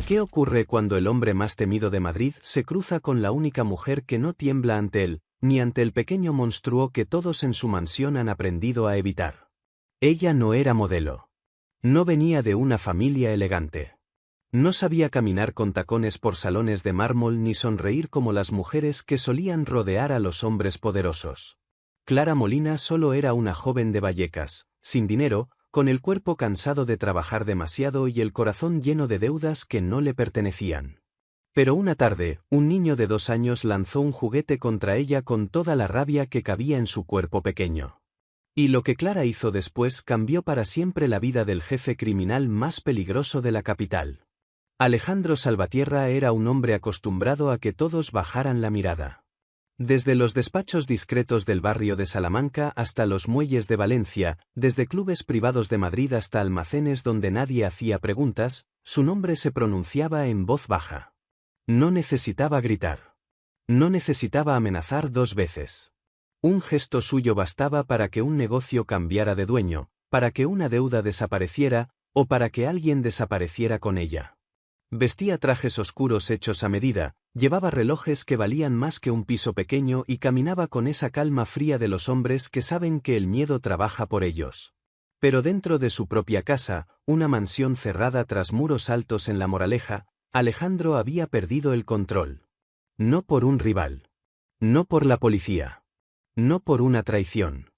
¿Qué ocurre cuando el hombre más temido de Madrid se cruza con la única mujer que no tiembla ante él, ni ante el pequeño monstruo que todos en su mansión han aprendido a evitar? Ella no era modelo. No venía de una familia elegante. No sabía caminar con tacones por salones de mármol ni sonreír como las mujeres que solían rodear a los hombres poderosos. Clara Molina solo era una joven de Vallecas, sin dinero, con el cuerpo cansado de trabajar demasiado y el corazón lleno de deudas que no le pertenecían. Pero una tarde, un niño de 2 años lanzó un juguete contra ella con toda la rabia que cabía en su cuerpo pequeño. Y lo que Clara hizo después cambió para siempre la vida del jefe criminal más peligroso de la capital. Alejandro Salvatierra era un hombre acostumbrado a que todos bajaran la mirada. Desde los despachos discretos del barrio de Salamanca hasta los muelles de Valencia, desde clubes privados de Madrid hasta almacenes donde nadie hacía preguntas, su nombre se pronunciaba en voz baja. No necesitaba gritar. No necesitaba amenazar 2 veces. Un gesto suyo bastaba para que un negocio cambiara de dueño, para que una deuda desapareciera, o para que alguien desapareciera con ella. Vestía trajes oscuros hechos a medida, llevaba relojes que valían más que un piso pequeño y caminaba con esa calma fría de los hombres que saben que el miedo trabaja por ellos. Pero dentro de su propia casa, una mansión cerrada tras muros altos en La Moraleja, Alejandro había perdido el control. No por un rival. No por la policía. No por una traición.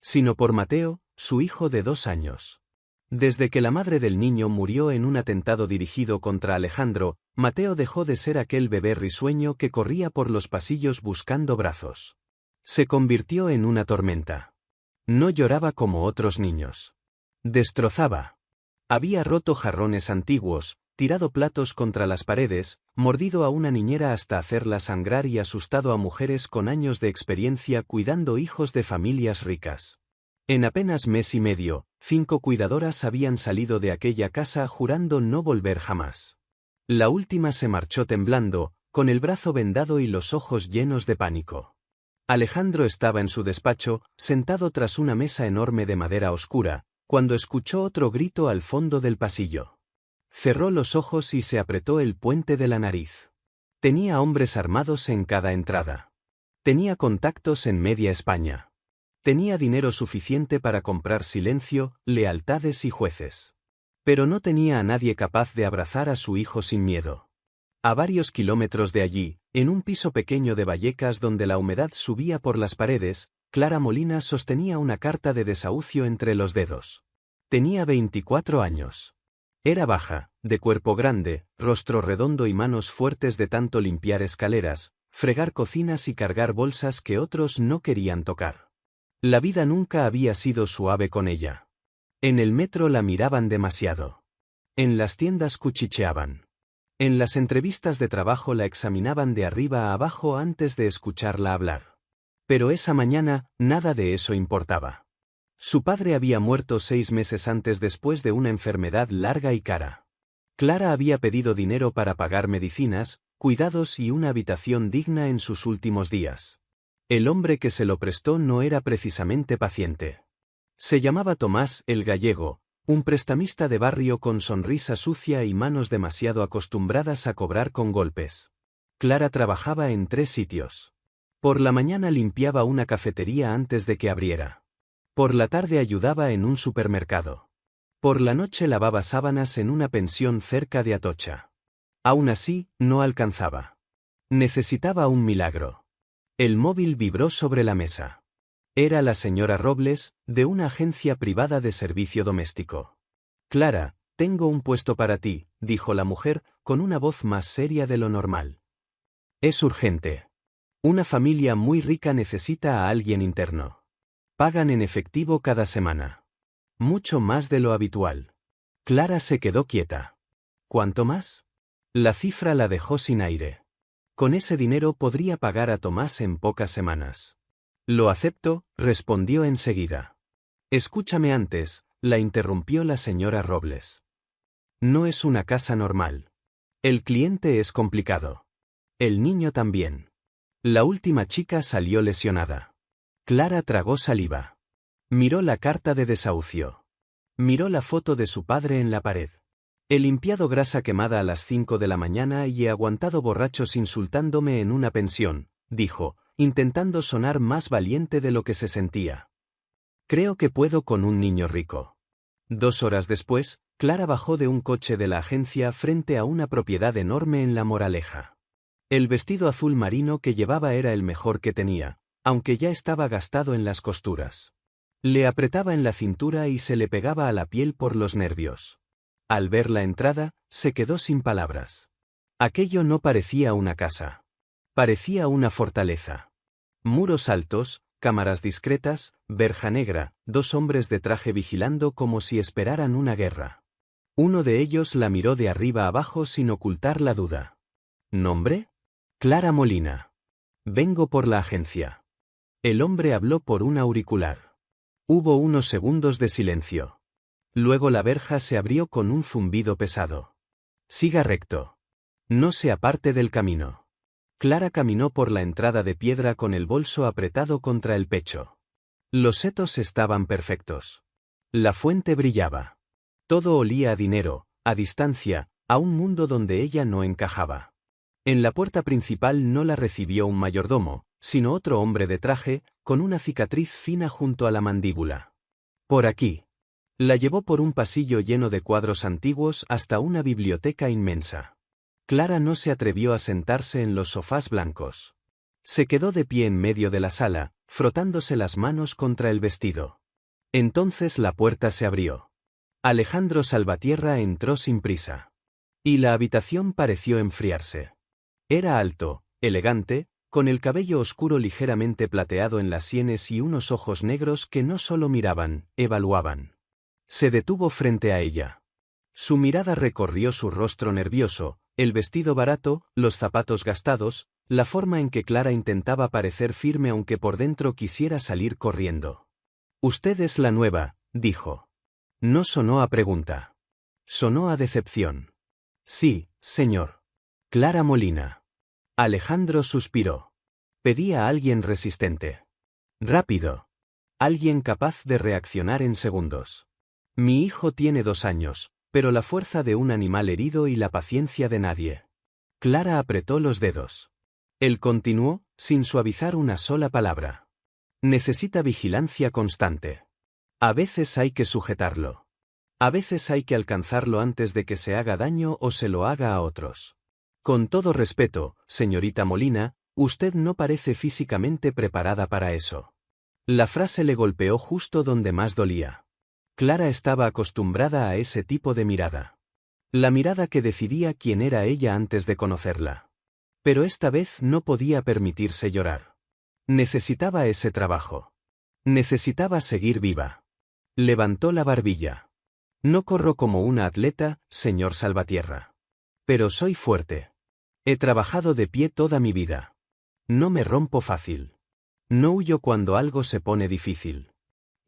Sino por Mateo, su hijo de 2 años. Desde que la madre del niño murió en un atentado dirigido contra Alejandro, Mateo dejó de ser aquel bebé risueño que corría por los pasillos buscando brazos. Se convirtió en una tormenta. No lloraba como otros niños. Destrozaba. Había roto jarrones antiguos, tirado platos contra las paredes, mordido a una niñera hasta hacerla sangrar y asustado a mujeres con años de experiencia cuidando hijos de familias ricas. En apenas mes y medio, 5 cuidadoras habían salido de aquella casa jurando no volver jamás. La última se marchó temblando, con el brazo vendado y los ojos llenos de pánico. Alejandro estaba en su despacho, sentado tras una mesa enorme de madera oscura, cuando escuchó otro grito al fondo del pasillo. Cerró los ojos y se apretó el puente de la nariz. Tenía hombres armados en cada entrada. Tenía contactos en media España. Tenía dinero suficiente para comprar silencio, lealtades y jueces. Pero no tenía a nadie capaz de abrazar a su hijo sin miedo. A varios kilómetros de allí, en un piso pequeño de Vallecas donde la humedad subía por las paredes, Clara Molina sostenía una carta de desahucio entre los dedos. Tenía 24 años. Era baja, de cuerpo grande, rostro redondo y manos fuertes de tanto limpiar escaleras, fregar cocinas y cargar bolsas que otros no querían tocar. La vida nunca había sido suave con ella. En el metro la miraban demasiado. En las tiendas cuchicheaban. En las entrevistas de trabajo la examinaban de arriba a abajo antes de escucharla hablar. Pero esa mañana, nada de eso importaba. Su padre había muerto 6 meses antes después de una enfermedad larga y cara. Clara había pedido dinero para pagar medicinas, cuidados y una habitación digna en sus últimos días. El hombre que se lo prestó no era precisamente paciente. Se llamaba Tomás el Gallego, un prestamista de barrio con sonrisa sucia y manos demasiado acostumbradas a cobrar con golpes. Clara trabajaba en 3 sitios. Por la mañana limpiaba una cafetería antes de que abriera. Por la tarde ayudaba en un supermercado. Por la noche lavaba sábanas en una pensión cerca de Atocha. Aún así, no alcanzaba. Necesitaba un milagro. El móvil vibró sobre la mesa. Era la señora Robles, de una agencia privada de servicio doméstico. Clara, tengo un puesto para ti, dijo la mujer, con una voz más seria de lo normal. Es urgente. Una familia muy rica necesita a alguien interno. Pagan en efectivo cada semana. Mucho más de lo habitual. Clara se quedó quieta. ¿Cuánto más? La cifra la dejó sin aire. Con ese dinero podría pagar a Tomás en pocas semanas. Lo acepto, respondió enseguida. Escúchame antes, la interrumpió la señora Robles. No es una casa normal. El cliente es complicado. El niño también. La última chica salió lesionada. Clara tragó saliva. Miró la carta de desahucio. Miró la foto de su padre en la pared. He limpiado grasa quemada a las 5 de la mañana y he aguantado borrachos insultándome en una pensión, dijo, intentando sonar más valiente de lo que se sentía. Creo que puedo con un niño rico. 2 horas después, Clara bajó de un coche de la agencia frente a una propiedad enorme en La Moraleja. El vestido azul marino que llevaba era el mejor que tenía, aunque ya estaba gastado en las costuras. Le apretaba en la cintura y se le pegaba a la piel por los nervios. Al ver la entrada, se quedó sin palabras. Aquello no parecía una casa. Parecía una fortaleza. Muros altos, cámaras discretas, verja negra, 2 hombres de traje vigilando como si esperaran una guerra. Uno de ellos la miró de arriba abajo sin ocultar la duda. ¿Nombre? Clara Molina. Vengo por la agencia. El hombre habló por un auricular. Hubo unos segundos de silencio. Luego la verja se abrió con un zumbido pesado. Siga recto. No se aparte del camino. Clara caminó por la entrada de piedra con el bolso apretado contra el pecho. Los setos estaban perfectos. La fuente brillaba. Todo olía a dinero, a distancia, a un mundo donde ella no encajaba. En la puerta principal no la recibió un mayordomo, sino otro hombre de traje, con una cicatriz fina junto a la mandíbula. Por aquí. La llevó por un pasillo lleno de cuadros antiguos hasta una biblioteca inmensa. Clara no se atrevió a sentarse en los sofás blancos. Se quedó de pie en medio de la sala, frotándose las manos contra el vestido. Entonces la puerta se abrió. Alejandro Salvatierra entró sin prisa. Y la habitación pareció enfriarse. Era alto, elegante, con el cabello oscuro ligeramente plateado en las sienes y unos ojos negros que no solo miraban, evaluaban. Se detuvo frente a ella. Su mirada recorrió su rostro nervioso, el vestido barato, los zapatos gastados, la forma en que Clara intentaba parecer firme aunque por dentro quisiera salir corriendo. «Usted es la nueva», dijo. No sonó a pregunta. Sonó a decepción. «Sí, señor. Clara Molina». Alejandro suspiró. Pedía a alguien resistente. Rápido. Alguien capaz de reaccionar en segundos. Mi hijo tiene 2 años, pero la fuerza de un animal herido y la paciencia de nadie. Clara apretó los dedos. Él continuó, sin suavizar una sola palabra. Necesita vigilancia constante. A veces hay que sujetarlo. A veces hay que alcanzarlo antes de que se haga daño o se lo haga a otros. Con todo respeto, señorita Molina, usted no parece físicamente preparada para eso. La frase le golpeó justo donde más dolía. Clara estaba acostumbrada a ese tipo de mirada. La mirada que decidía quién era ella antes de conocerla. Pero esta vez no podía permitirse llorar. Necesitaba ese trabajo. Necesitaba seguir viva. Levantó la barbilla. No corro como una atleta, señor Salvatierra. Pero soy fuerte. He trabajado de pie toda mi vida. No me rompo fácil. No huyo cuando algo se pone difícil.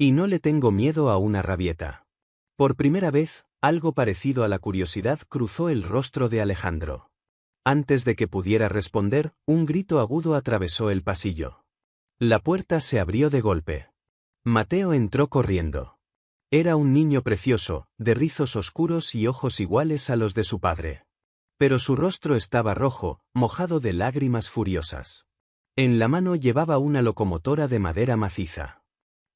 Y no le tengo miedo a una rabieta. Por primera vez, algo parecido a la curiosidad cruzó el rostro de Alejandro. Antes de que pudiera responder, un grito agudo atravesó el pasillo. La puerta se abrió de golpe. Mateo entró corriendo. Era un niño precioso, de rizos oscuros y ojos iguales a los de su padre. Pero su rostro estaba rojo, mojado de lágrimas furiosas. En la mano llevaba una locomotora de madera maciza.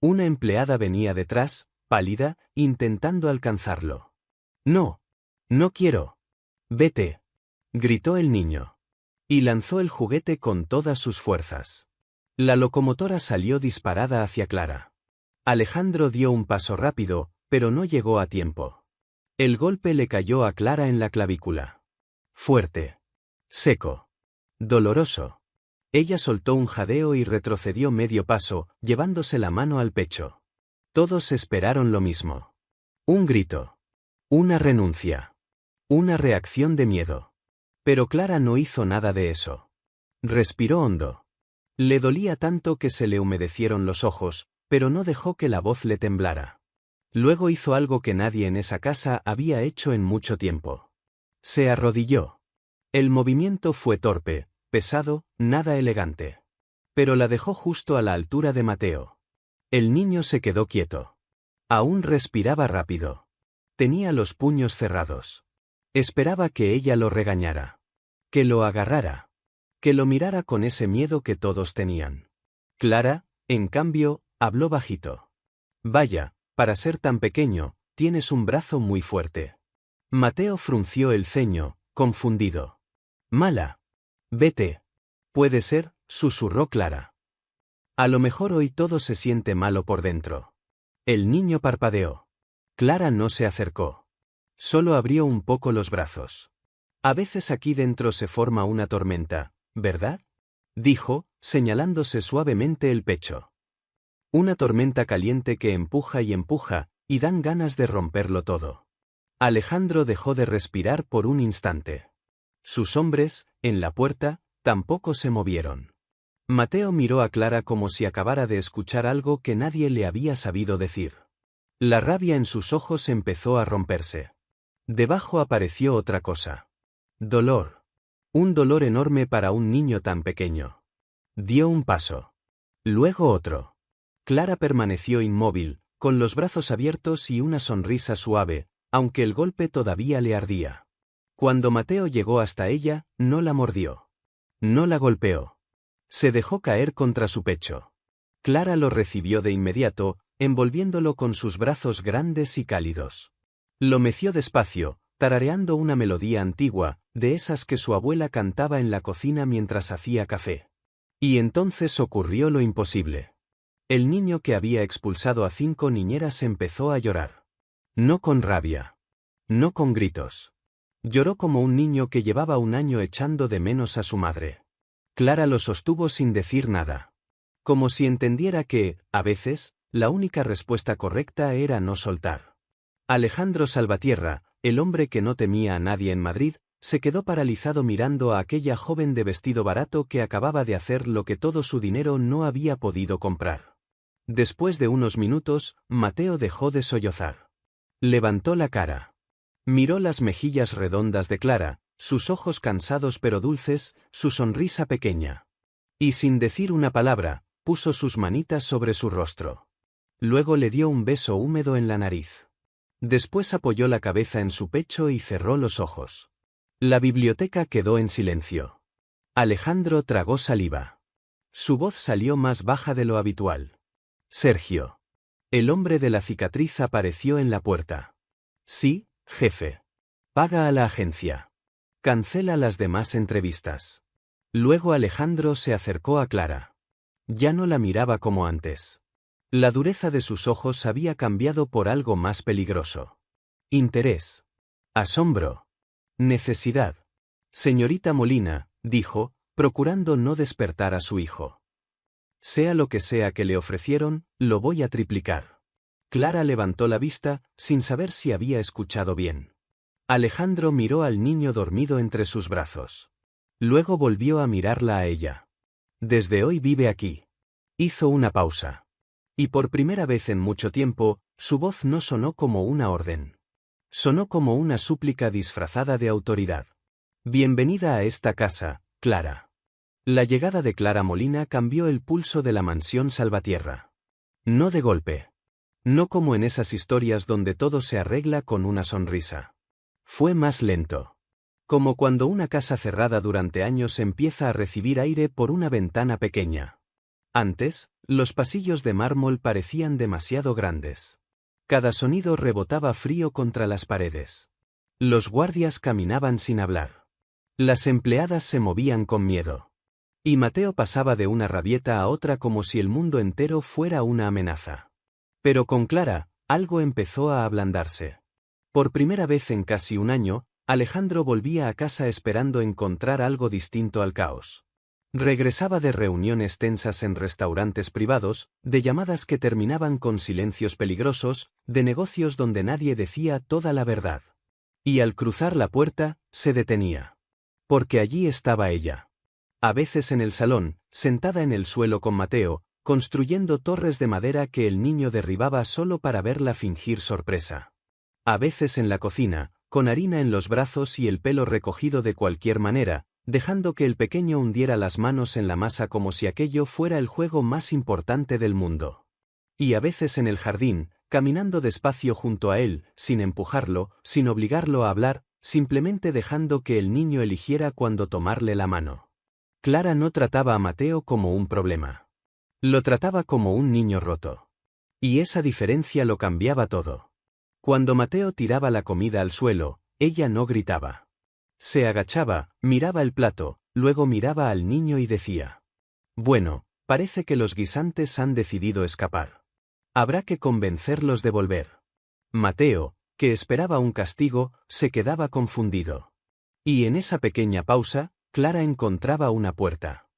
Una empleada venía detrás, pálida, intentando alcanzarlo. «No. No quiero. Vete», gritó el niño. Y lanzó el juguete con todas sus fuerzas. La locomotora salió disparada hacia Clara. Alejandro dio un paso rápido, pero no llegó a tiempo. El golpe le cayó a Clara en la clavícula. Fuerte. Seco. Doloroso. Ella soltó un jadeo y retrocedió medio paso, llevándose la mano al pecho. Todos esperaron lo mismo. Un grito. Una renuncia. Una reacción de miedo. Pero Clara no hizo nada de eso. Respiró hondo. Le dolía tanto que se le humedecieron los ojos, pero no dejó que la voz le temblara. Luego hizo algo que nadie en esa casa había hecho en mucho tiempo. Se arrodilló. El movimiento fue torpe, pesado, nada elegante. Pero la dejó justo a la altura de Mateo. El niño se quedó quieto. Aún respiraba rápido. Tenía los puños cerrados. Esperaba que ella lo regañara. Que lo agarrara. Que lo mirara con ese miedo que todos tenían. Clara, en cambio, habló bajito. Vaya, para ser tan pequeño, tienes un brazo muy fuerte. Mateo frunció el ceño, confundido. Mala. Vete. Puede ser, susurró Clara. A lo mejor hoy todo se siente malo por dentro. El niño parpadeó. Clara no se acercó. Solo abrió un poco los brazos. A veces aquí dentro se forma una tormenta, ¿verdad? Dijo, señalándose suavemente el pecho. Una tormenta caliente que empuja y dan ganas de romperlo todo. Alejandro dejó de respirar por un instante. Sus hombres, en la puerta, tampoco se movieron. Mateo miró a Clara como si acabara de escuchar algo que nadie le había sabido decir. La rabia en sus ojos empezó a romperse. Debajo apareció otra cosa. Dolor. Un dolor enorme para un niño tan pequeño. Dio un paso. Luego otro. Clara permaneció inmóvil, con los brazos abiertos y una sonrisa suave, aunque el golpe todavía le ardía. Cuando Mateo llegó hasta ella, no la mordió. No la golpeó. Se dejó caer contra su pecho. Clara lo recibió de inmediato, envolviéndolo con sus brazos grandes y cálidos. Lo meció despacio, tarareando una melodía antigua, de esas que su abuela cantaba en la cocina mientras hacía café. Y entonces ocurrió lo imposible. El niño que había expulsado a 5 niñeras empezó a llorar. No con rabia. No con gritos. Lloró como un niño que llevaba un año echando de menos a su madre. Clara lo sostuvo sin decir nada. Como si entendiera que, a veces, la única respuesta correcta era no soltar. Alejandro Salvatierra, el hombre que no temía a nadie en Madrid, se quedó paralizado mirando a aquella joven de vestido barato que acababa de hacer lo que todo su dinero no había podido comprar. Después de unos minutos, Mateo dejó de sollozar. Levantó la cara. Miró las mejillas redondas de Clara, sus ojos cansados pero dulces, su sonrisa pequeña. Y sin decir una palabra, puso sus manitas sobre su rostro. Luego le dio un beso húmedo en la nariz. Después apoyó la cabeza en su pecho y cerró los ojos. La biblioteca quedó en silencio. Alejandro tragó saliva. Su voz salió más baja de lo habitual. Sergio. El hombre de la cicatriz apareció en la puerta. Sí, jefe. Paga a la agencia. Cancela las demás entrevistas. Luego Alejandro se acercó a Clara. Ya no la miraba como antes. La dureza de sus ojos había cambiado por algo más peligroso. Interés. Asombro. Necesidad. Señorita Molina, dijo, procurando no despertar a su hijo. Sea lo que sea que le ofrecieron, lo voy a triplicar. Clara levantó la vista, sin saber si había escuchado bien. Alejandro miró al niño dormido entre sus brazos. Luego volvió a mirarla a ella. Desde hoy vive aquí. Hizo una pausa. Y por primera vez en mucho tiempo, su voz no sonó como una orden. Sonó como una súplica disfrazada de autoridad. Bienvenida a esta casa, Clara. La llegada de Clara Molina cambió el pulso de la mansión Salvatierra. No de golpe. No como en esas historias donde todo se arregla con una sonrisa. Fue más lento. Como cuando una casa cerrada durante años empieza a recibir aire por una ventana pequeña. Antes, los pasillos de mármol parecían demasiado grandes. Cada sonido rebotaba frío contra las paredes. Los guardias caminaban sin hablar. Las empleadas se movían con miedo. Y Mateo pasaba de una rabieta a otra como si el mundo entero fuera una amenaza. Pero con Clara, algo empezó a ablandarse. Por primera vez en casi un año, Alejandro volvía a casa esperando encontrar algo distinto al caos. Regresaba de reuniones tensas en restaurantes privados, de llamadas que terminaban con silencios peligrosos, de negocios donde nadie decía toda la verdad. Y al cruzar la puerta, se detenía. Porque allí estaba ella. A veces en el salón, sentada en el suelo con Mateo, construyendo torres de madera que el niño derribaba solo para verla fingir sorpresa. A veces en la cocina, con harina en los brazos y el pelo recogido de cualquier manera, dejando que el pequeño hundiera las manos en la masa como si aquello fuera el juego más importante del mundo. Y a veces en el jardín, caminando despacio junto a él, sin empujarlo, sin obligarlo a hablar, simplemente dejando que el niño eligiera cuándo tomarle la mano. Clara no trataba a Mateo como un problema. Lo trataba como un niño roto. Y esa diferencia lo cambiaba todo. Cuando Mateo tiraba la comida al suelo, ella no gritaba. Se agachaba, miraba el plato, luego miraba al niño y decía: «Bueno, parece que los guisantes han decidido escapar. Habrá que convencerlos de volver». Mateo, que esperaba un castigo, se quedaba confundido. Y en esa pequeña pausa, Clara encontraba una puerta.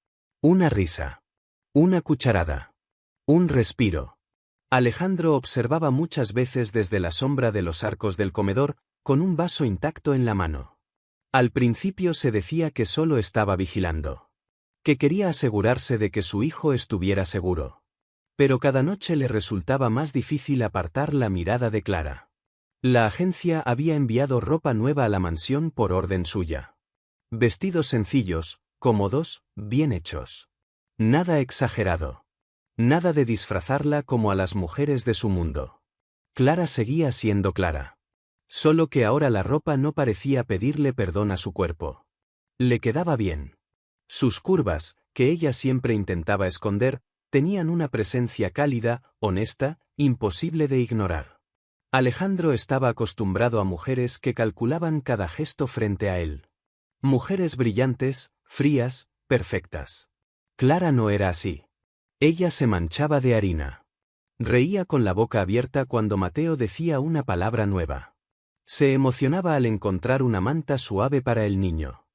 Una risa. Una cucharada. Un respiro. Alejandro observaba muchas veces desde la sombra de los arcos del comedor, con un vaso intacto en la mano. Al principio se decía que solo estaba vigilando. Que quería asegurarse de que su hijo estuviera seguro. Pero cada noche le resultaba más difícil apartar la mirada de Clara. La agencia había enviado ropa nueva a la mansión por orden suya. Vestidos sencillos, cómodos, bien hechos. Nada exagerado. Nada de disfrazarla como a las mujeres de su mundo. Clara seguía siendo Clara. Solo que ahora la ropa no parecía pedirle perdón a su cuerpo. Le quedaba bien. Sus curvas, que ella siempre intentaba esconder, tenían una presencia cálida, honesta, imposible de ignorar. Alejandro estaba acostumbrado a mujeres que calculaban cada gesto frente a él. Mujeres brillantes, frías, perfectas. Clara no era así. Ella se manchaba de harina. Reía con la boca abierta cuando Mateo decía una palabra nueva. Se emocionaba al encontrar una manta suave para el niño.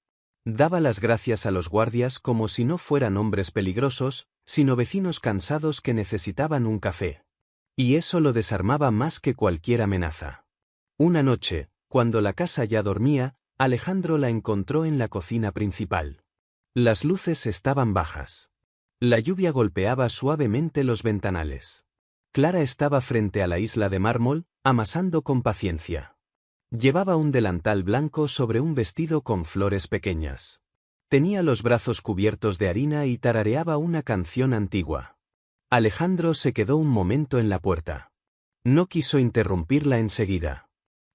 Daba las gracias a los guardias como si no fueran hombres peligrosos, sino vecinos cansados que necesitaban un café. Y eso lo desarmaba más que cualquier amenaza. Una noche, cuando la casa ya dormía, Alejandro la encontró en la cocina principal. Las luces estaban bajas. La lluvia golpeaba suavemente los ventanales. Clara estaba frente a la isla de mármol, amasando con paciencia. Llevaba un delantal blanco sobre un vestido con flores pequeñas. Tenía los brazos cubiertos de harina y tarareaba una canción antigua. Alejandro se quedó un momento en la puerta. No quiso interrumpirla enseguida.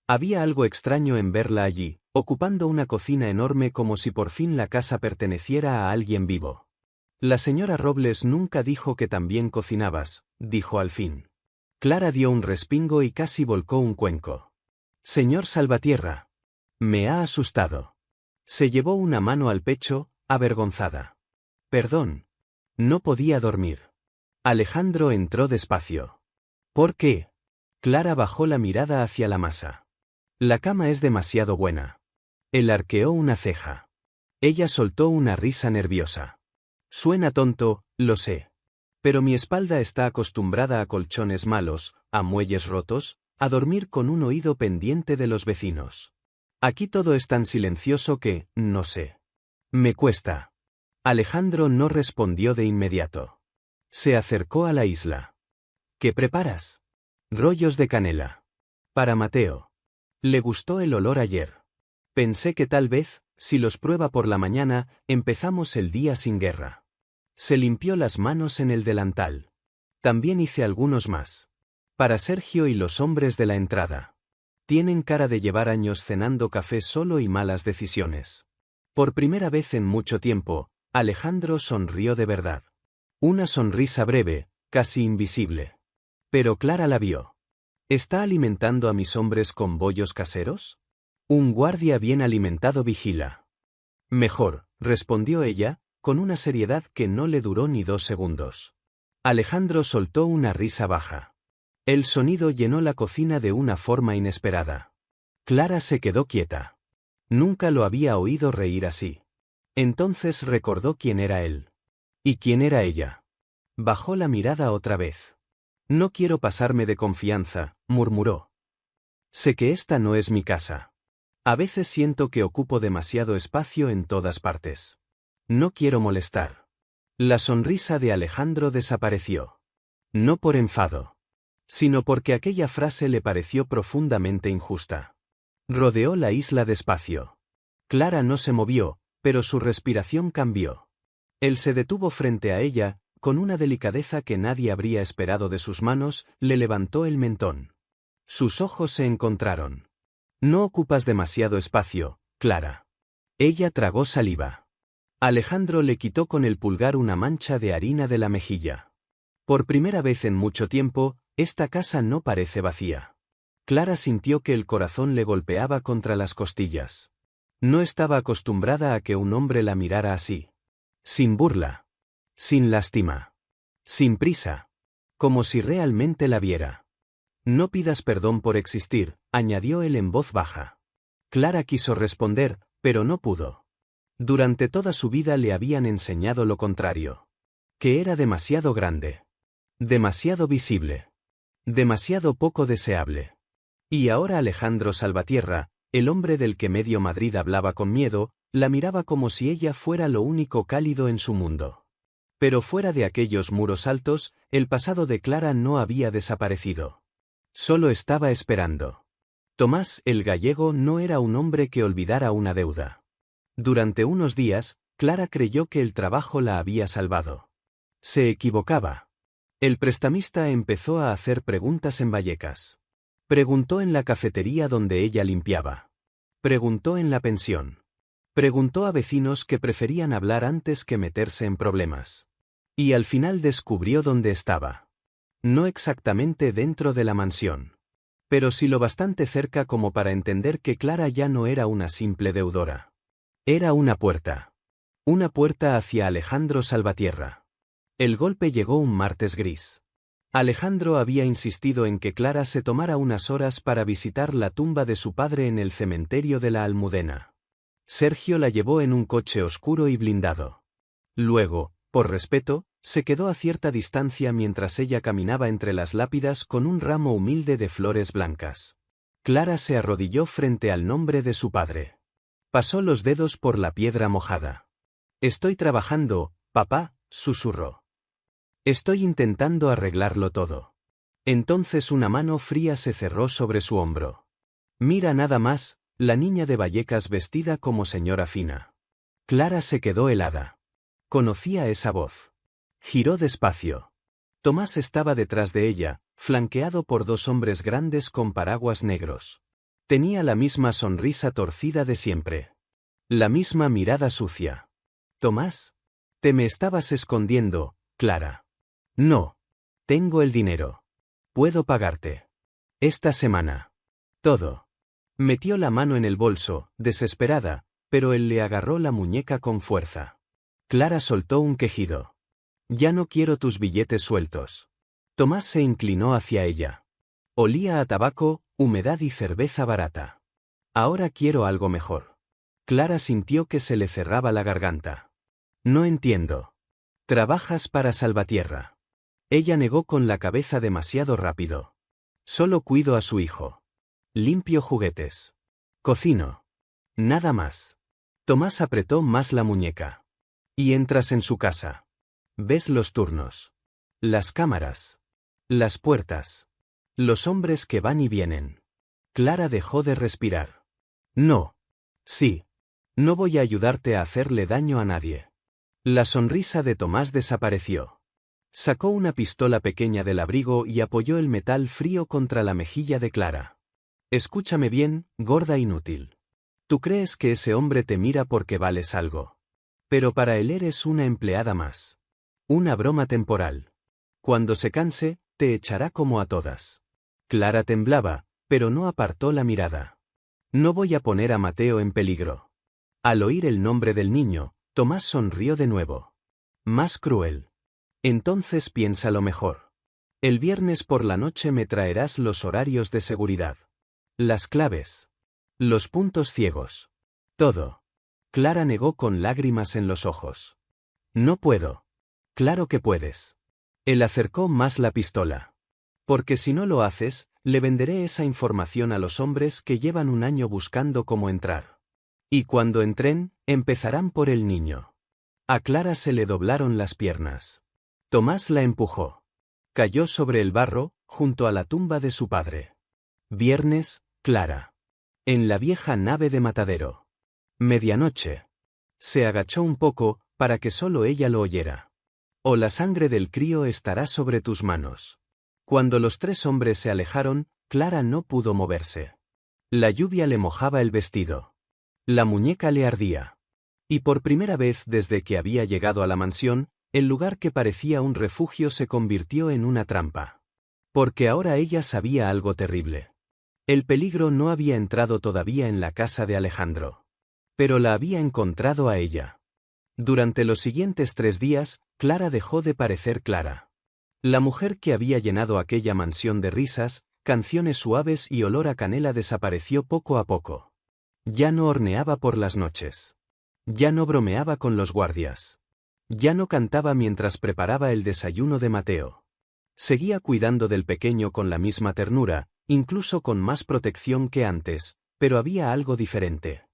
Había algo extraño en verla allí, ocupando una cocina enorme como si por fin la casa perteneciera a alguien vivo. La señora Robles nunca dijo que también cocinabas, dijo al fin. Clara dio un respingo y casi volcó un cuenco. Señor Salvatierra. Me ha asustado. Se llevó una mano al pecho, avergonzada. Perdón. No podía dormir. Alejandro entró despacio. ¿Por qué? Clara bajó la mirada hacia la masa. La cama es demasiado buena. Él arqueó una ceja. Ella soltó una risa nerviosa. Suena tonto, lo sé. Pero mi espalda está acostumbrada a colchones malos, a muelles rotos, a dormir con un oído pendiente de los vecinos. Aquí todo es tan silencioso que, no sé. Me cuesta. Alejandro no respondió de inmediato. Se acercó a la isla. ¿Qué preparas? Rollos de canela. Para Mateo. Le gustó el olor ayer. Pensé que tal vez, si los prueba por la mañana, empezamos el día sin guerra. Se limpió las manos en el delantal. También hice algunos más. Para Sergio y los hombres de la entrada. Tienen cara de llevar años cenando café solo y malas decisiones. Por primera vez en mucho tiempo, Alejandro sonrió de verdad. Una sonrisa breve, casi invisible. Pero Clara la vio. ¿Está alimentando a mis hombres con bollos caseros? Un guardia bien alimentado vigila. Mejor, respondió ella, con una seriedad que no le duró ni 2 segundos. Alejandro soltó una risa baja. El sonido llenó la cocina de una forma inesperada. Clara se quedó quieta. Nunca lo había oído reír así. Entonces recordó quién era él. ¿Y quién era ella? Bajó la mirada otra vez. No quiero pasarme de confianza, murmuró. Sé que esta no es mi casa. A veces siento que ocupo demasiado espacio en todas partes. No quiero molestar. La sonrisa de Alejandro desapareció. No por enfado, sino porque aquella frase le pareció profundamente injusta. Rodeó la isla despacio. Clara no se movió, pero su respiración cambió. Él se detuvo frente a ella, con una delicadeza que nadie habría esperado de sus manos, le levantó el mentón. Sus ojos se encontraron. No ocupas demasiado espacio, Clara. Ella tragó saliva. Alejandro le quitó con el pulgar una mancha de harina de la mejilla. Por primera vez en mucho tiempo, esta casa no parece vacía. Clara sintió que el corazón le golpeaba contra las costillas. No estaba acostumbrada a que un hombre la mirara así. Sin burla. Sin lástima. Sin prisa. Como si realmente la viera. No pidas perdón por existir, añadió él en voz baja. Clara quiso responder, pero no pudo. Durante toda su vida le habían enseñado lo contrario. Que era demasiado grande. Demasiado visible. Demasiado poco deseable. Y ahora Alejandro Salvatierra, el hombre del que medio Madrid hablaba con miedo, la miraba como si ella fuera lo único cálido en su mundo. Pero fuera de aquellos muros altos, el pasado de Clara no había desaparecido. Solo estaba esperando. Tomás el gallego no era un hombre que olvidara una deuda. Durante unos días, Clara creyó que el trabajo la había salvado. Se equivocaba. El prestamista empezó a hacer preguntas en Vallecas. Preguntó en la cafetería donde ella limpiaba. Preguntó en la pensión. Preguntó a vecinos que preferían hablar antes que meterse en problemas. Y al final descubrió dónde estaba. No exactamente dentro de la mansión. Pero sí lo bastante cerca como para entender que Clara ya no era una simple deudora. Era una puerta. Una puerta hacia Alejandro Salvatierra. El golpe llegó un martes gris. Alejandro había insistido en que Clara se tomara unas horas para visitar la tumba de su padre en el cementerio de la Almudena. Sergio la llevó en un coche oscuro y blindado. Luego, por respeto, se quedó a cierta distancia mientras ella caminaba entre las lápidas con un ramo humilde de flores blancas. Clara se arrodilló frente al nombre de su padre. Pasó los dedos por la piedra mojada. «Estoy trabajando, papá», susurró. «Estoy intentando arreglarlo todo». Entonces una mano fría se cerró sobre su hombro. «Mira nada más, la niña de Vallecas vestida como señora fina». Clara se quedó helada. Conocía esa voz. Giró despacio. Tomás estaba detrás de ella, flanqueado por dos hombres grandes con paraguas negros. Tenía la misma sonrisa torcida de siempre. La misma mirada sucia. «Tomás, te me estabas escondiendo, Clara». «No. Tengo el dinero. Puedo pagarte. Esta semana. Todo». Metió la mano en el bolso, desesperada, pero él le agarró la muñeca con fuerza. Clara soltó un quejido. «Ya no quiero tus billetes sueltos». Tomás se inclinó hacia ella. Olía a tabaco, humedad y cerveza barata. «Ahora quiero algo mejor». Clara sintió que se le cerraba la garganta. «No entiendo». «Trabajas para Salvatierra». Ella negó con la cabeza demasiado rápido. «Solo cuido a su hijo. Limpio juguetes. Cocino. Nada más». Tomás apretó más la muñeca. «Y entras en su casa. Ves los turnos. Las cámaras. Las puertas. Los hombres que van y vienen». Clara dejó de respirar. «No. Sí. No voy a ayudarte a hacerle daño a nadie». La sonrisa de Tomás desapareció. Sacó una pistola pequeña del abrigo y apoyó el metal frío contra la mejilla de Clara. «Escúchame bien, gorda inútil. Tú crees que ese hombre te mira porque vales algo. Pero para él eres una empleada más. Una broma temporal. Cuando se canse, te echará como a todas». Clara temblaba, pero no apartó la mirada. «No voy a poner a Mateo en peligro». Al oír el nombre del niño, Tomás sonrió de nuevo. Más cruel. «Entonces piénsalo mejor. El viernes por la noche me traerás los horarios de seguridad. Las claves. Los puntos ciegos. Todo». Clara negó con lágrimas en los ojos. «No puedo». «Claro que puedes». Él acercó más la pistola. «Porque si no lo haces, le venderé esa información a los hombres que llevan un año buscando cómo entrar. Y cuando entren, empezarán por el niño». A Clara se le doblaron las piernas. Tomás la empujó. Cayó sobre el barro, junto a la tumba de su padre. Viernes, Clara. En la vieja nave de Matadero. Medianoche. Se agachó un poco, para que solo ella lo oyera. «O la sangre del crío estará sobre tus manos». Cuando los tres hombres se alejaron, Clara no pudo moverse. La lluvia le mojaba el vestido. La muñeca le ardía. Y por primera vez desde que había llegado a la mansión, el lugar que parecía un refugio se convirtió en una trampa. Porque ahora ella sabía algo terrible. El peligro no había entrado todavía en la casa de Alejandro. Pero la había encontrado a ella. Durante los siguientes 3 días, Clara dejó de parecer Clara. La mujer que había llenado aquella mansión de risas, canciones suaves y olor a canela desapareció poco a poco. Ya no horneaba por las noches. Ya no bromeaba con los guardias. Ya no cantaba mientras preparaba el desayuno de Mateo. Seguía cuidando del pequeño con la misma ternura, incluso con más protección que antes, pero había algo diferente.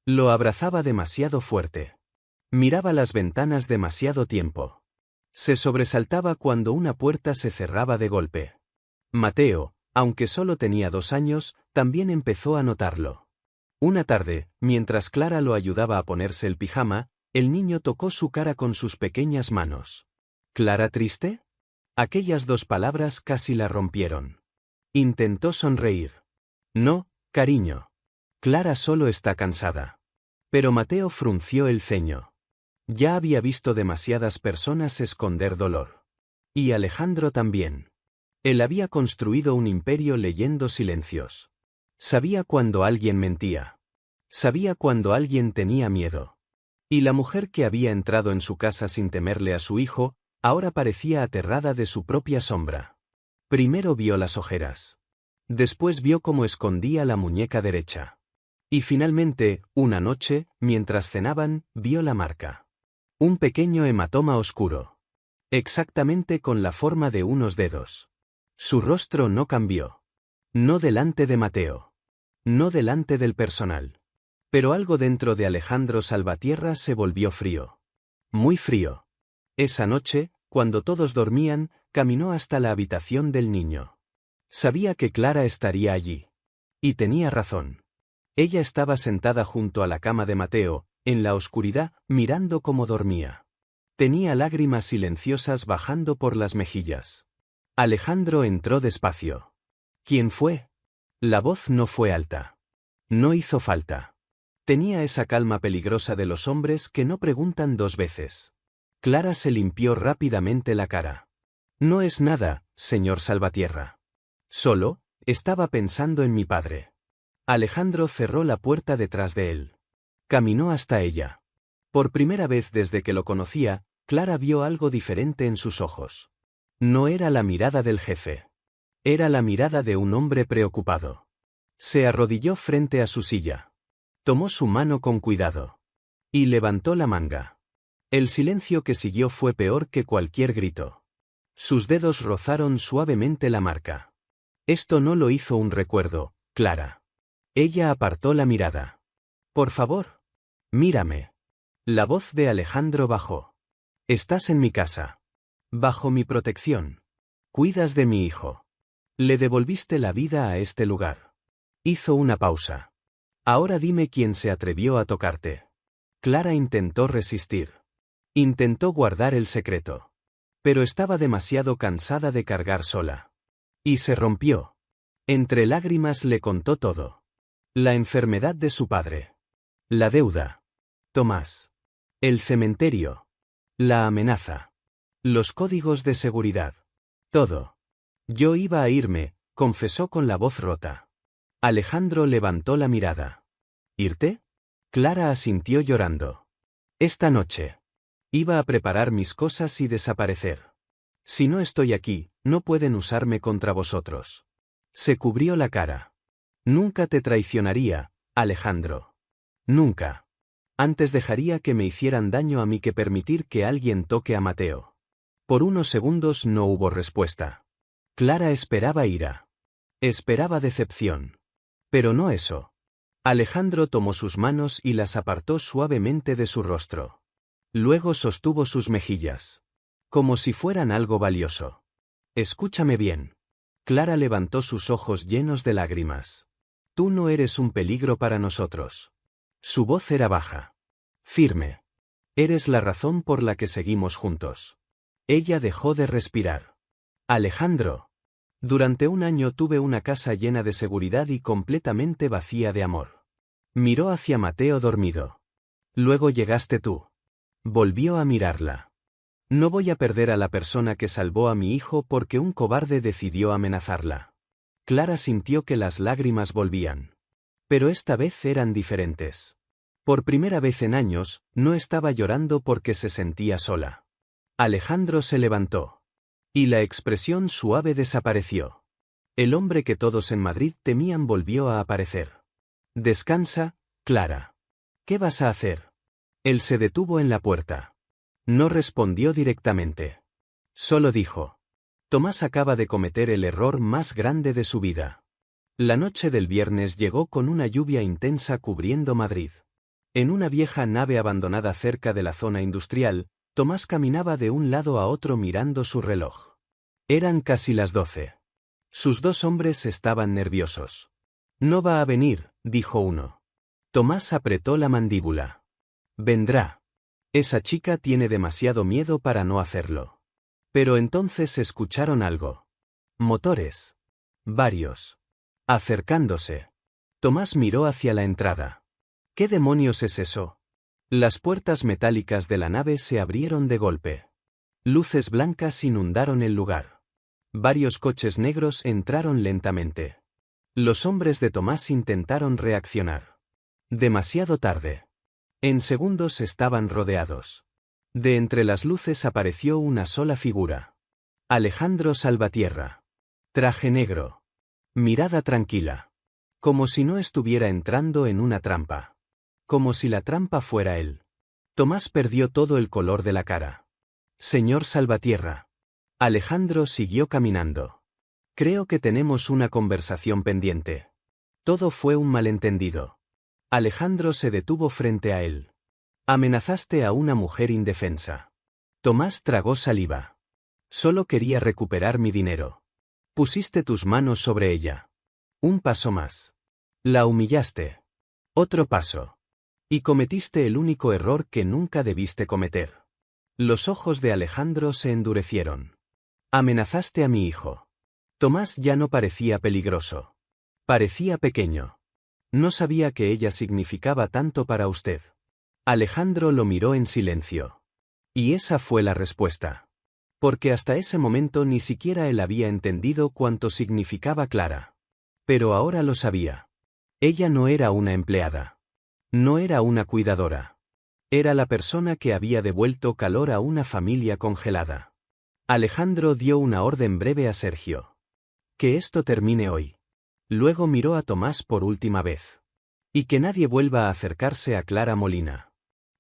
Lo abrazaba demasiado fuerte. Miraba las ventanas demasiado tiempo. Se sobresaltaba cuando una puerta se cerraba de golpe. Mateo, aunque solo tenía 2 años, también empezó a notarlo. Una tarde, mientras Clara lo ayudaba a ponerse el pijama, el niño tocó su cara con sus pequeñas manos. ¿Clara triste? Aquellas 2 palabras casi la rompieron. Intentó sonreír. No, cariño. Clara solo está cansada. Pero Mateo frunció el ceño. Ya había visto demasiadas personas esconder dolor. Y Alejandro también. Él había construido un imperio leyendo silencios. Sabía cuando alguien mentía. Sabía cuando alguien tenía miedo. Y la mujer que había entrado en su casa sin temerle a su hijo, ahora parecía aterrada de su propia sombra. Primero vio las ojeras. Después vio cómo escondía la muñeca derecha. Y finalmente, una noche, mientras cenaban, vio la marca. Un pequeño hematoma oscuro. Exactamente con la forma de unos dedos. Su rostro no cambió. No delante de Mateo. No delante del personal. Pero algo dentro de Alejandro Salvatierra se volvió frío. Muy frío. Esa noche, cuando todos dormían, caminó hasta la habitación del niño. Sabía que Clara estaría allí. Y tenía razón. Ella estaba sentada junto a la cama de Mateo, en la oscuridad, mirando cómo dormía. Tenía lágrimas silenciosas bajando por las mejillas. Alejandro entró despacio. ¿Quién fue? La voz no fue alta. No hizo falta. Tenía esa calma peligrosa de los hombres que no preguntan 2 veces. Clara se limpió rápidamente la cara. No es nada, señor Salvatierra. Solo, estaba pensando en mi padre. Alejandro cerró la puerta detrás de él. Caminó hasta ella. Por primera vez desde que lo conocía, Clara vio algo diferente en sus ojos. No era la mirada del jefe. Era la mirada de un hombre preocupado. Se arrodilló frente a su silla. Tomó su mano con cuidado. Y levantó la manga. El silencio que siguió fue peor que cualquier grito. Sus dedos rozaron suavemente la marca. Esto no lo hizo un recuerdo, Clara. Ella apartó la mirada. Por favor. Mírame. La voz de Alejandro bajó. Estás en mi casa. Bajo mi protección. Cuidas de mi hijo. Le devolviste la vida a este lugar. Hizo una pausa. Ahora dime quién se atrevió a tocarte. Clara intentó resistir. Intentó guardar el secreto. Pero estaba demasiado cansada de cargar sola. Y se rompió. Entre lágrimas le contó todo. La enfermedad de su padre. La deuda. Tomás. El cementerio. La amenaza. Los códigos de seguridad. Todo. Yo iba a irme, confesó con la voz rota. Alejandro levantó la mirada. ¿Irte? Clara asintió llorando. Esta noche. Iba a preparar mis cosas y desaparecer. Si no estoy aquí, no pueden usarme contra vosotros. Se cubrió la cara. Nunca te traicionaría, Alejandro. Nunca. Antes dejaría que me hicieran daño a mí que permitir que alguien toque a Mateo. Por unos segundos no hubo respuesta. Clara esperaba ira. Esperaba decepción. Pero no eso. Alejandro tomó sus manos y las apartó suavemente de su rostro. Luego sostuvo sus mejillas. Como si fueran algo valioso. Escúchame bien. Clara levantó sus ojos llenos de lágrimas. Tú no eres un peligro para nosotros. Su voz era baja. Firme. Eres la razón por la que seguimos juntos. Ella dejó de respirar. Alejandro. Durante un año tuve una casa llena de seguridad y completamente vacía de amor. Miró hacia Mateo dormido. Luego llegaste tú. Volvió a mirarla. No voy a perder a la persona que salvó a mi hijo porque un cobarde decidió amenazarla. Clara sintió que las lágrimas volvían. Pero esta vez eran diferentes. Por primera vez en años, no estaba llorando porque se sentía sola. Alejandro se levantó. Y la expresión suave desapareció. El hombre que todos en Madrid temían volvió a aparecer. Descansa, Clara. ¿Qué vas a hacer? Él se detuvo en la puerta. No respondió directamente. Solo dijo: Tomás acaba de cometer el error más grande de su vida. La noche del viernes llegó con una lluvia intensa cubriendo Madrid. En una vieja nave abandonada cerca de la zona industrial, Tomás caminaba de un lado a otro mirando su reloj. Eran casi las 12. Sus dos hombres estaban nerviosos. No va a venir, dijo uno. Tomás apretó la mandíbula. Vendrá. Esa chica tiene demasiado miedo para no hacerlo. Pero entonces escucharon algo. Motores. Varios. Acercándose. Tomás miró hacia la entrada. ¿Qué demonios es eso? Las puertas metálicas de la nave se abrieron de golpe. Luces blancas inundaron el lugar. Varios coches negros entraron lentamente. Los hombres de Tomás intentaron reaccionar. Demasiado tarde. En segundos estaban rodeados. De entre las luces apareció una sola figura. Alejandro Salvatierra. Traje negro. Mirada tranquila. Como si no estuviera entrando en una trampa. Como si la trampa fuera él. Tomás perdió todo el color de la cara. Señor Salvatierra. Alejandro siguió caminando. Creo que tenemos una conversación pendiente. Todo fue un malentendido. Alejandro se detuvo frente a él. Amenazaste a una mujer indefensa. Tomás tragó saliva. Solo quería recuperar mi dinero. Pusiste tus manos sobre ella. Un paso más. La humillaste. Otro paso. Y cometiste el único error que nunca debiste cometer. Los ojos de Alejandro se endurecieron. Amenazaste a mi hijo. Tomás ya no parecía peligroso. Parecía pequeño. No sabía que ella significaba tanto para usted. Alejandro lo miró en silencio. Y esa fue la respuesta. Porque hasta ese momento ni siquiera él había entendido cuánto significaba Clara. Pero ahora lo sabía. Ella no era una empleada. No era una cuidadora. Era la persona que había devuelto calor a una familia congelada. Alejandro dio una orden breve a Sergio. Que esto termine hoy. Luego miró a Tomás por última vez. Y que nadie vuelva a acercarse a Clara Molina.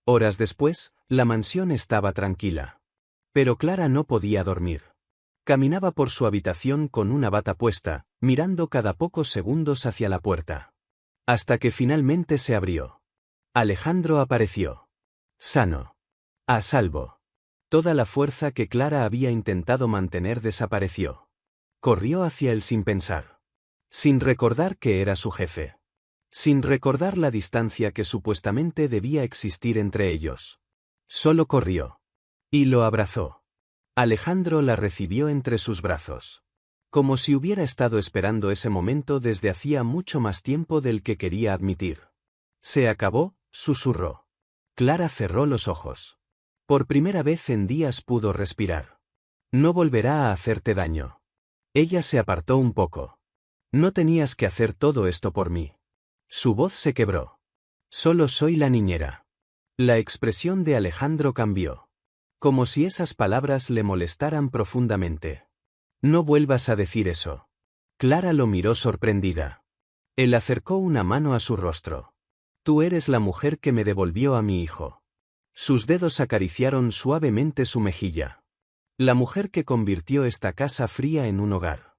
Horas después, la mansión estaba tranquila. Pero Clara no podía dormir. Caminaba por su habitación con una bata puesta, mirando cada pocos segundos hacia la puerta. Hasta que finalmente se abrió. Alejandro apareció. Sano. A salvo. Toda la fuerza que Clara había intentado mantener desapareció. Corrió hacia él sin pensar. Sin recordar que era su jefe. Sin recordar la distancia que supuestamente debía existir entre ellos. Solo corrió. Y lo abrazó. Alejandro la recibió entre sus brazos. Como si hubiera estado esperando ese momento desde hacía mucho más tiempo del que quería admitir. Se acabó, susurró. Clara cerró los ojos. Por primera vez en días pudo respirar. No volverá a hacerte daño. Ella se apartó un poco. No tenías que hacer todo esto por mí. Su voz se quebró. Solo soy la niñera. La expresión de Alejandro cambió. Como si esas palabras le molestaran profundamente. No vuelvas a decir eso. Clara lo miró sorprendida. Él acercó una mano a su rostro. Tú eres la mujer que me devolvió a mi hijo. Sus dedos acariciaron suavemente su mejilla. La mujer que convirtió esta casa fría en un hogar.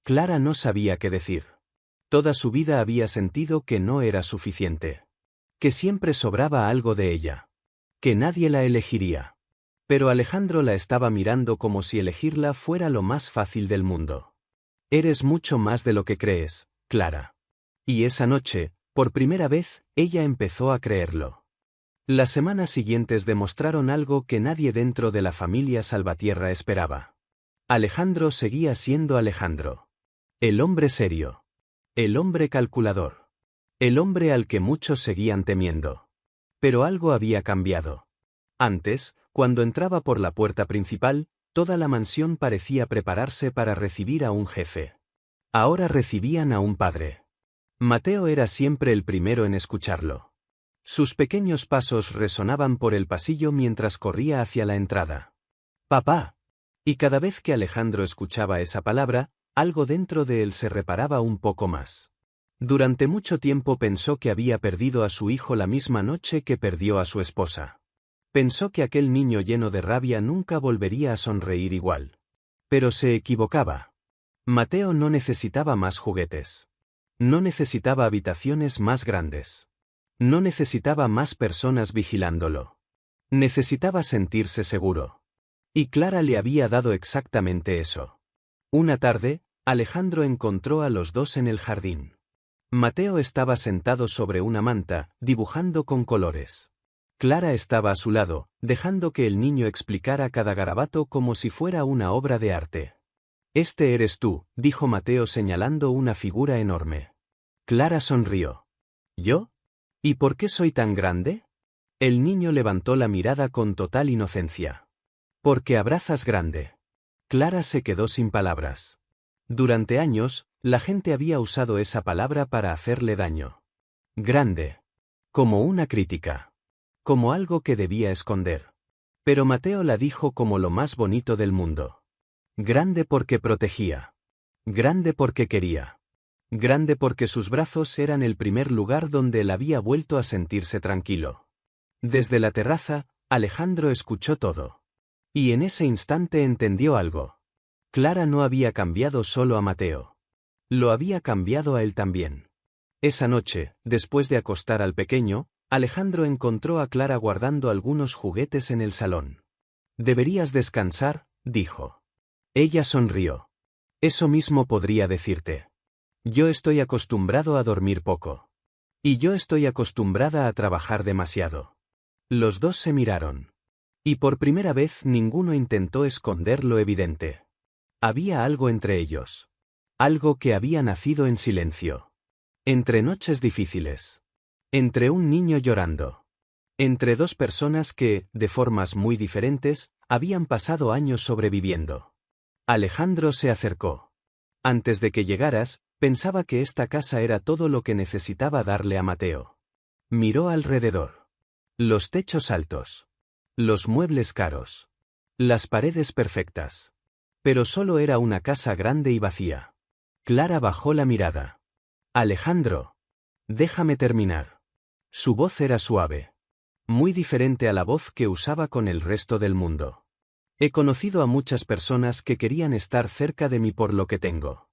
Clara no sabía qué decir. Toda su vida había sentido que no era suficiente. Que siempre sobraba algo de ella. Que nadie la elegiría. Pero Alejandro la estaba mirando como si elegirla fuera lo más fácil del mundo. Eres mucho más de lo que crees, Clara. Y esa noche, por primera vez, ella empezó a creerlo. Las semanas siguientes demostraron algo que nadie dentro de la familia Salvatierra esperaba. Alejandro seguía siendo Alejandro. El hombre serio. El hombre calculador. El hombre al que muchos seguían temiendo. Pero algo había cambiado. Antes, cuando entraba por la puerta principal, toda la mansión parecía prepararse para recibir a un jefe. Ahora recibían a un padre. Mateo era siempre el primero en escucharlo. Sus pequeños pasos resonaban por el pasillo mientras corría hacia la entrada. «Papá». Y cada vez que Alejandro escuchaba esa palabra, algo dentro de él se reparaba un poco más. Durante mucho tiempo pensó que había perdido a su hijo la misma noche que perdió a su esposa. Pensó que aquel niño lleno de rabia nunca volvería a sonreír igual. Pero se equivocaba. Mateo no necesitaba más juguetes. No necesitaba habitaciones más grandes. No necesitaba más personas vigilándolo. Necesitaba sentirse seguro. Y Clara le había dado exactamente eso. Una tarde, Alejandro encontró a los dos en el jardín. Mateo estaba sentado sobre una manta, dibujando con colores. Clara estaba a su lado, dejando que el niño explicara cada garabato como si fuera una obra de arte. «Este eres tú», dijo Mateo señalando una figura enorme. Clara sonrió. «¿Yo? ¿Y por qué soy tan grande?» El niño levantó la mirada con total inocencia. «Porque abrazas grande». Clara se quedó sin palabras. Durante años, la gente había usado esa palabra para hacerle daño. Grande. Como una crítica. Como algo que debía esconder. Pero Mateo la dijo como lo más bonito del mundo. Grande porque protegía. Grande porque quería. Grande porque sus brazos eran el primer lugar donde él había vuelto a sentirse tranquilo. Desde la terraza, Alejandro escuchó todo. Y en ese instante entendió algo. Clara no había cambiado solo a Mateo. Lo había cambiado a él también. Esa noche, después de acostar al pequeño, Alejandro encontró a Clara guardando algunos juguetes en el salón. «Deberías descansar», dijo. Ella sonrió. «Eso mismo podría decirte. Yo estoy acostumbrado a dormir poco. Y yo estoy acostumbrada a trabajar demasiado». Los dos se miraron. Y por primera vez ninguno intentó esconder lo evidente. Había algo entre ellos. Algo que había nacido en silencio. Entre noches difíciles. Entre un niño llorando. Entre dos personas que, de formas muy diferentes, habían pasado años sobreviviendo. Alejandro se acercó. «Antes de que llegaras, pensaba que esta casa era todo lo que necesitaba darle a Mateo». Miró alrededor. Los techos altos. Los muebles caros. Las paredes perfectas. Pero solo era una casa grande y vacía. Clara bajó la mirada. «Alejandro. Déjame terminar». Su voz era suave. Muy diferente a la voz que usaba con el resto del mundo. «He conocido a muchas personas que querían estar cerca de mí por lo que tengo».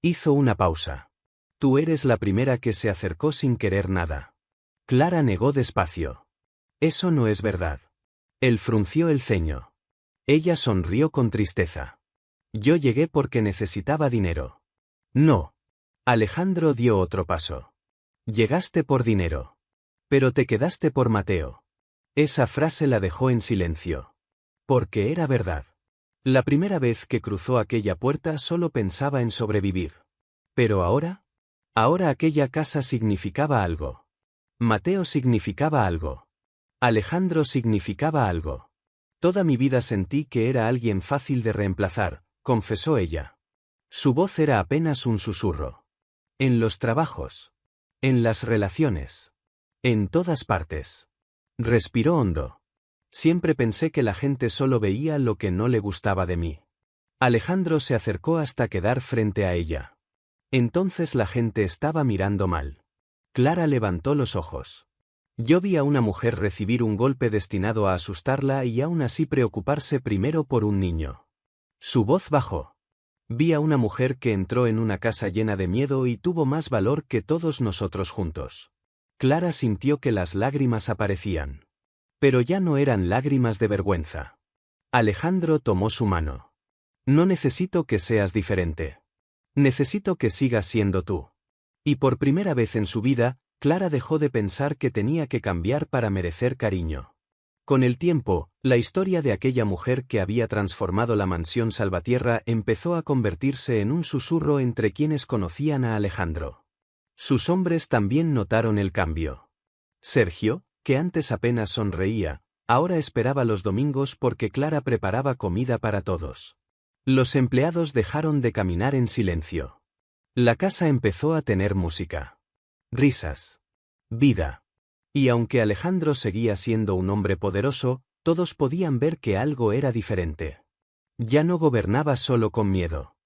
Hizo una pausa. «Tú eres la primera que se acercó sin querer nada». Clara negó despacio. «Eso no es verdad». Él frunció el ceño. Ella sonrió con tristeza. «Yo llegué porque necesitaba dinero». «No». Alejandro dio otro paso. «Llegaste por dinero. Pero te quedaste por Mateo». Esa frase la dejó en silencio. Porque era verdad. La primera vez que cruzó aquella puerta solo pensaba en sobrevivir. Pero ahora aquella casa significaba algo. Mateo significaba algo. Alejandro significaba algo. Toda mi vida sentí que era alguien fácil de reemplazar, confesó ella. Su voz era apenas un susurro. En los trabajos. En las relaciones. En todas partes. Respiró hondo. Siempre pensé que la gente solo veía lo que no le gustaba de mí. Alejandro se acercó hasta quedar frente a ella. Entonces la gente estaba mirando mal. Clara levantó los ojos. Yo vi a una mujer recibir un golpe destinado a asustarla y aún así preocuparse primero por un niño. Su voz bajó. Vi a una mujer que entró en una casa llena de miedo y tuvo más valor que todos nosotros juntos. Clara sintió que las lágrimas aparecían. Pero ya no eran lágrimas de vergüenza. Alejandro tomó su mano. «No necesito que seas diferente. Necesito que sigas siendo tú». Y por primera vez en su vida, Clara dejó de pensar que tenía que cambiar para merecer cariño. Con el tiempo, la historia de aquella mujer que había transformado la mansión Salvatierra empezó a convertirse en un susurro entre quienes conocían a Alejandro. Sus hombres también notaron el cambio. Sergio, que antes apenas sonreía, ahora esperaba los domingos porque Clara preparaba comida para todos. Los empleados dejaron de caminar en silencio. La casa empezó a tener música. Risas. Vida. Y aunque Alejandro seguía siendo un hombre poderoso, todos podían ver que algo era diferente. Ya no gobernaba solo con miedo.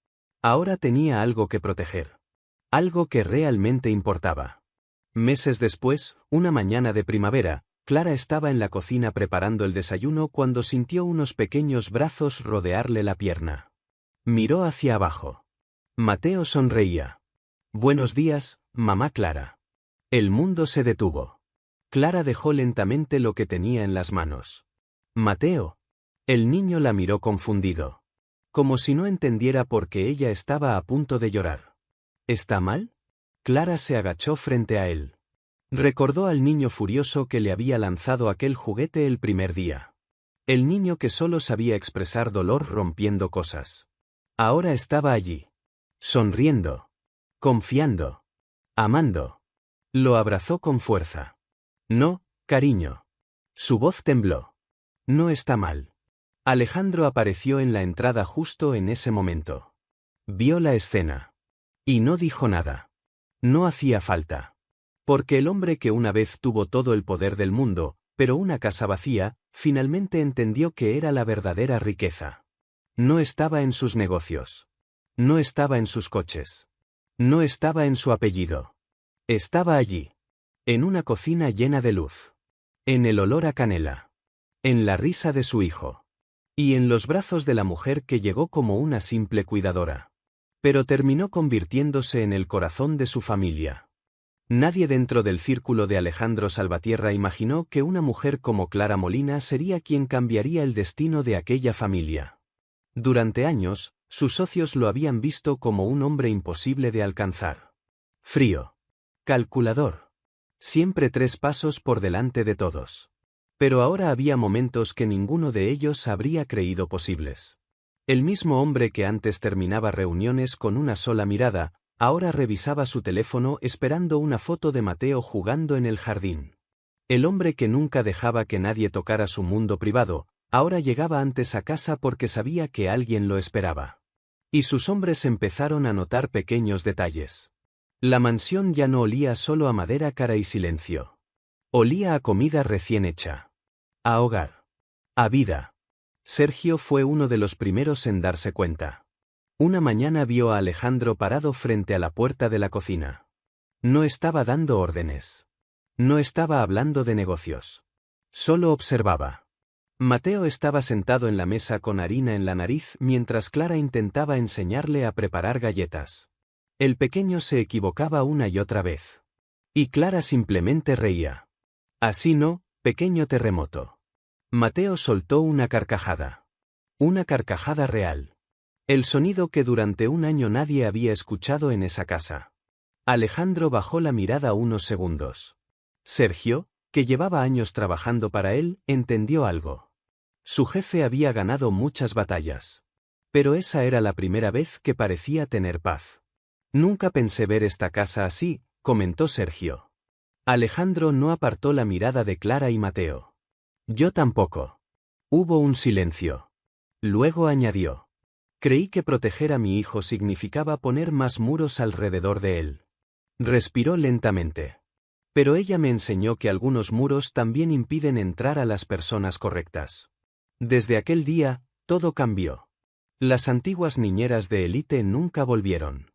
Ahora tenía algo que proteger. Algo que realmente importaba. Meses después, una mañana de primavera, Clara estaba en la cocina preparando el desayuno cuando sintió unos pequeños brazos rodearle la pierna. Miró hacia abajo. Mateo sonreía. «Buenos días, mamá Clara». El mundo se detuvo. Clara dejó lentamente lo que tenía en las manos. «Mateo». El niño la miró confundido. Como si no entendiera por qué ella estaba a punto de llorar. ¿Está mal? Clara se agachó frente a él. Recordó al niño furioso que le había lanzado aquel juguete el primer día. El niño que solo sabía expresar dolor rompiendo cosas. Ahora estaba allí. Sonriendo. Confiando. Amando. Lo abrazó con fuerza. «No, cariño». Su voz tembló. «No está mal». Alejandro apareció en la entrada justo en ese momento. Vio la escena. Y no dijo nada. No hacía falta. Porque el hombre que una vez tuvo todo el poder del mundo, pero una casa vacía, finalmente entendió que era la verdadera riqueza. No estaba en sus negocios. No estaba en sus coches. No estaba en su apellido. Estaba allí. En una cocina llena de luz. En el olor a canela. En la risa de su hijo. Y en los brazos de la mujer que llegó como una simple cuidadora. Pero terminó convirtiéndose en el corazón de su familia. Nadie dentro del círculo de Alejandro Salvatierra imaginó que una mujer como Clara Molina sería quien cambiaría el destino de aquella familia. Durante años, sus socios lo habían visto como un hombre imposible de alcanzar. Frío. Calculador. Siempre 3 pasos por delante de todos. Pero ahora había momentos que ninguno de ellos habría creído posibles. El mismo hombre que antes terminaba reuniones con una sola mirada, ahora revisaba su teléfono esperando una foto de Mateo jugando en el jardín. El hombre que nunca dejaba que nadie tocara su mundo privado, ahora llegaba antes a casa porque sabía que alguien lo esperaba. Y sus hombres empezaron a notar pequeños detalles. La mansión ya no olía solo a madera cara y silencio. Olía a comida recién hecha. A hogar. A vida. Sergio fue uno de los primeros en darse cuenta. Una mañana vio a Alejandro parado frente a la puerta de la cocina. No estaba dando órdenes. No estaba hablando de negocios. Solo observaba. Mateo estaba sentado en la mesa con harina en la nariz mientras Clara intentaba enseñarle a preparar galletas. El pequeño se equivocaba una y otra vez. Y Clara simplemente reía. Así no, pequeño terremoto. Mateo soltó una carcajada. Una carcajada real. El sonido que durante un año nadie había escuchado en esa casa. Alejandro bajó la mirada unos segundos. Sergio, que llevaba años trabajando para él, entendió algo. Su jefe había ganado muchas batallas. Pero esa era la primera vez que parecía tener paz. Nunca pensé ver esta casa así, comentó Sergio. Alejandro no apartó la mirada de Clara y Mateo. Yo tampoco. Hubo un silencio. Luego añadió. Creí que proteger a mi hijo significaba poner más muros alrededor de él. Respiró lentamente. Pero ella me enseñó que algunos muros también impiden entrar a las personas correctas. Desde aquel día, todo cambió. Las antiguas niñeras de élite nunca volvieron.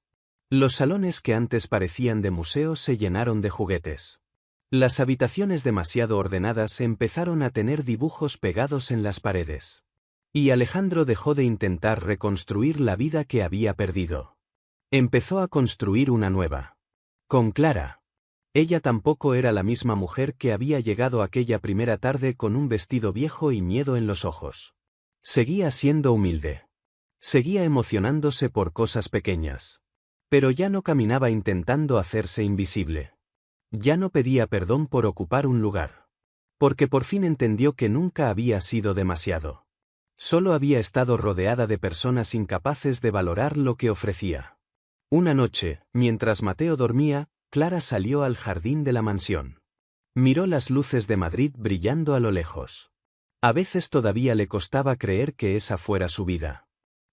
Los salones que antes parecían de museo se llenaron de juguetes. Las habitaciones demasiado ordenadas empezaron a tener dibujos pegados en las paredes. Y Alejandro dejó de intentar reconstruir la vida que había perdido. Empezó a construir una nueva. Con Clara. Ella tampoco era la misma mujer que había llegado aquella primera tarde con un vestido viejo y miedo en los ojos. Seguía siendo humilde. Seguía emocionándose por cosas pequeñas. Pero ya no caminaba intentando hacerse invisible. Ya no pedía perdón por ocupar un lugar. Porque por fin entendió que nunca había sido demasiado. Solo había estado rodeada de personas incapaces de valorar lo que ofrecía. Una noche, mientras Mateo dormía, Clara salió al jardín de la mansión. Miró las luces de Madrid brillando a lo lejos. A veces todavía le costaba creer que esa fuera su vida.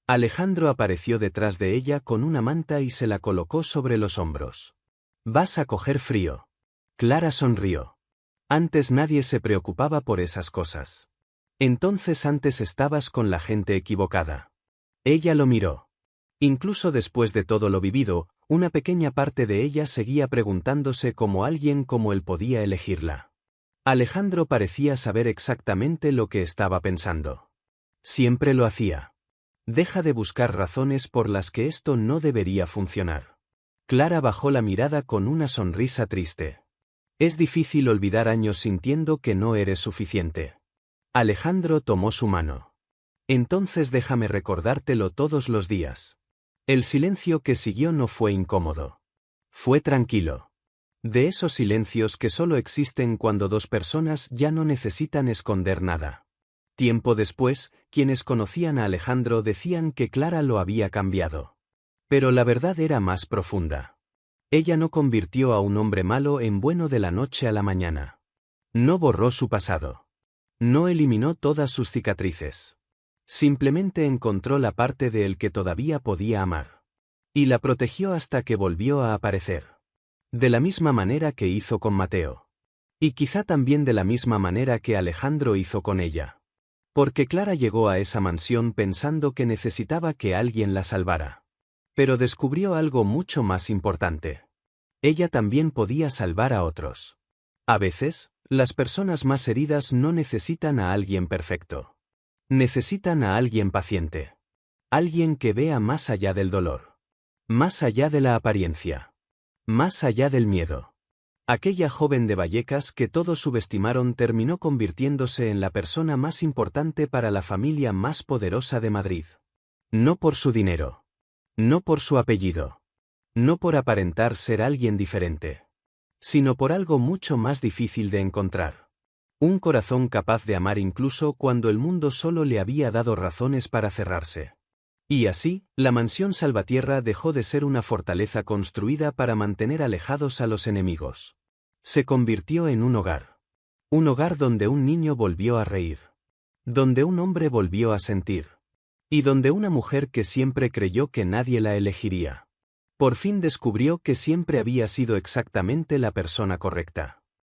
Alejandro apareció detrás de ella con una manta y se la colocó sobre los hombros. «¿Vas a coger frío?» Clara sonrió. Antes nadie se preocupaba por esas cosas. Entonces antes estabas con la gente equivocada. Ella lo miró. Incluso después de todo lo vivido, una pequeña parte de ella seguía preguntándose cómo alguien como él podía elegirla. Alejandro parecía saber exactamente lo que estaba pensando. Siempre lo hacía. Deja de buscar razones por las que esto no debería funcionar. Clara bajó la mirada con una sonrisa triste. Es difícil olvidar años sintiendo que no eres suficiente. Alejandro tomó su mano. Entonces déjame recordártelo todos los días. El silencio que siguió no fue incómodo. Fue tranquilo. De esos silencios que solo existen cuando dos personas ya no necesitan esconder nada. Tiempo después, quienes conocían a Alejandro decían que Clara lo había cambiado. Pero la verdad era más profunda. Ella no convirtió a un hombre malo en bueno de la noche a la mañana. No borró su pasado. No eliminó todas sus cicatrices. Simplemente encontró la parte de él que todavía podía amar. Y la protegió hasta que volvió a aparecer. De la misma manera que hizo con Mateo. Y quizá también de la misma manera que Alejandro hizo con ella. Porque Clara llegó a esa mansión pensando que necesitaba que alguien la salvara. Pero descubrió algo mucho más importante. Ella también podía salvar a otros. A veces, las personas más heridas no necesitan a alguien perfecto. Necesitan a alguien paciente. Alguien que vea más allá del dolor. Más allá de la apariencia. Más allá del miedo. Aquella joven de Vallecas que todos subestimaron terminó convirtiéndose en la persona más importante para la familia más poderosa de Madrid. No por su dinero. No por su apellido. No por aparentar ser alguien diferente. Sino por algo mucho más difícil de encontrar. Un corazón capaz de amar incluso cuando el mundo solo le había dado razones para cerrarse. Y así, la mansión Salvatierra dejó de ser una fortaleza construida para mantener alejados a los enemigos. Se convirtió en un hogar. Un hogar donde un niño volvió a reír. Donde un hombre volvió a sentir. Y donde una mujer que siempre creyó que nadie la elegiría. Por fin descubrió que siempre había sido exactamente la persona correcta.